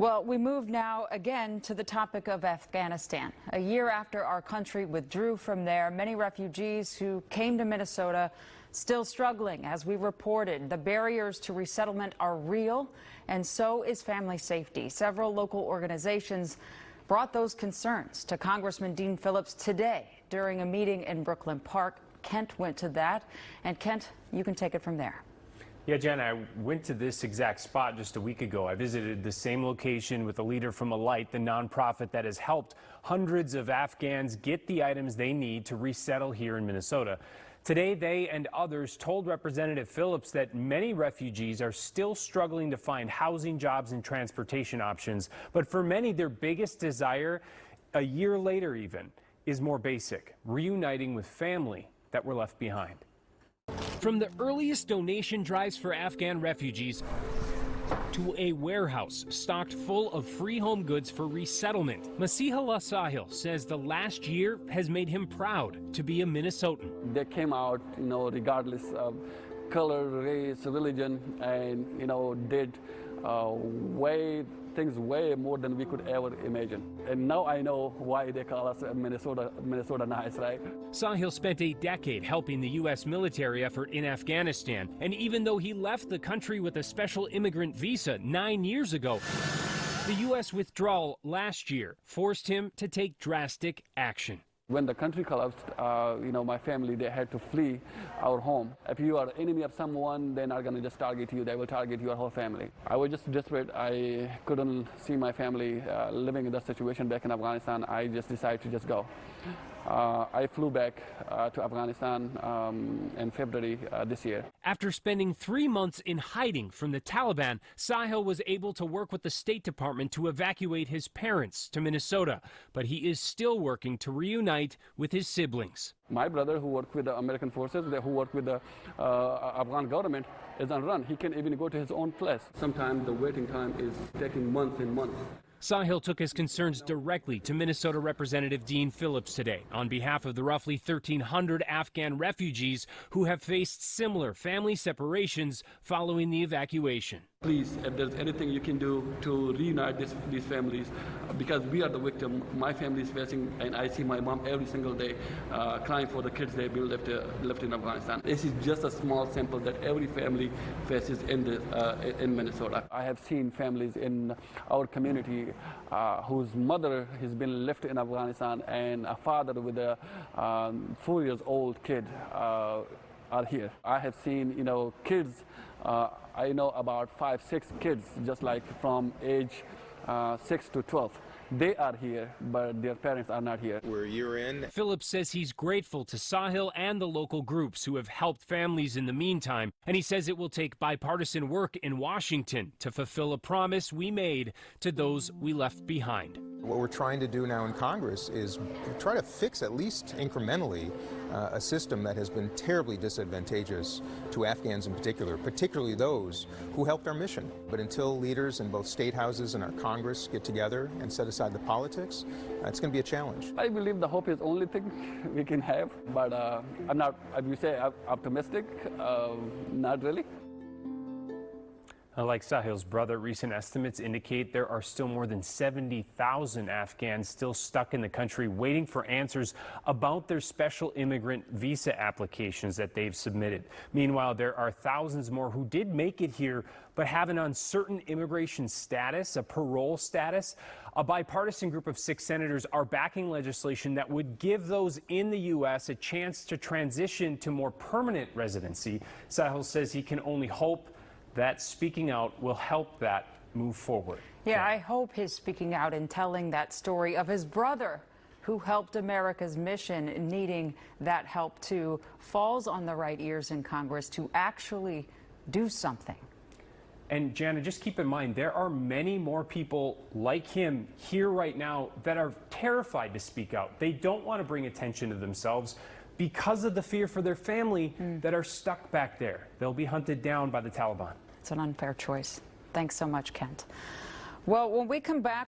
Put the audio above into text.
Well, we move now again to the topic of Afghanistan. A year after our country withdrew from there, many refugees who came to Minnesota still struggling. As we reported, the barriers to resettlement are real, and so is family safety. Several local organizations brought those concerns to Congressman Dean Phillips today during a meeting in Brooklyn Park. Kent went to that, and Kent, you can take it from there. Yeah, Jen, I went to this exact spot just a week ago. I visited the same location with a leader from Alight, the nonprofit that has helped hundreds of Afghans get the items they need to resettle here in Minnesota. Today, they and others told Representative Phillips that many refugees are still struggling to find housing, jobs, and transportation options. But for many, their biggest desire, a year later even, is more basic: reuniting with family that were left behind. From the earliest donation drives for Afghan refugees to a warehouse stocked full of free home goods for resettlement, Masihullah Sahil says the last year has made him proud to be a Minnesotan. They came out, regardless of color, race, religion, and, did things way more than we could ever imagine. And now I know why they call us Minnesota nice, right? Sahil spent a decade helping the U.S. military effort in Afghanistan. And even though he left the country with a special immigrant visa 9 years ago, the U.S. withdrawal last year forced him to take drastic action. When the country collapsed, my family, they had to flee our home. If you are enemy of someone, they're not going to just target you, they will target your whole family. I was just desperate. I couldn't see my family living in that situation back in Afghanistan. I just decided to just go. I flew back to Afghanistan in February this year. After spending 3 months in hiding from the Taliban, Sahil was able to work with the State Department to evacuate his parents to Minnesota. But he is still working to reunite with his siblings. My brother, who worked with the American forces, who worked with the Afghan government, is on run. He can't even go to his own place. Sometimes the waiting time is taking months and months. Sahil took his concerns directly to Minnesota Representative Dean Phillips today on behalf of the roughly 1,300 Afghan refugees who have faced similar family separations following the evacuation. Please, if there's anything you can do to reunite these families, because we are the victim. My family is facing, and I see my mom every single day crying for the kids they left in Afghanistan. This is just a small sample that every family faces in Minnesota. I have seen families in our community whose mother has been left in Afghanistan, and a father with a 4-year-old kid are here. I have seen, kids. I know about 5, 6 kids, just like from age 6 to 12. They are here, but their parents are not here. We're a year in. Phillips says he's grateful to Sahil and the local groups who have helped families in the meantime. And he says it will take bipartisan work in Washington to fulfill a promise we made to those we left behind. What we're trying to do now in Congress is try to fix, at least incrementally, a system that has been terribly disadvantageous to Afghans in particular, particularly those who helped our mission. But until leaders in both state houses and our Congress get together and set aside the politics, it's going to be a challenge. I believe the hope is the only thing we can have, but I'm not, as you say, optimistic, not really. Like Sahil's brother, recent estimates indicate there are still more than 70,000 Afghans still stuck in the country waiting for answers about their special immigrant visa applications that they've submitted. Meanwhile, there are thousands more who did make it here but have an uncertain immigration status, a parole status. A bipartisan group of 6 senators are backing legislation that would give those in the U.S. a chance to transition to more permanent residency. Sahil says he can only hope that speaking out will help that move forward. Yeah, I hope his speaking out and telling that story of his brother who helped America's mission, needing that help too, falls on the right ears in Congress to actually do something. And Jana, just keep in mind, there are many more people like him here right now that are terrified to speak out. They don't want to bring attention to themselves because of the fear for their family that are stuck back there. They'll be hunted down by the Taliban. It's an unfair choice. Thanks so much, Kent. Well, when we come back,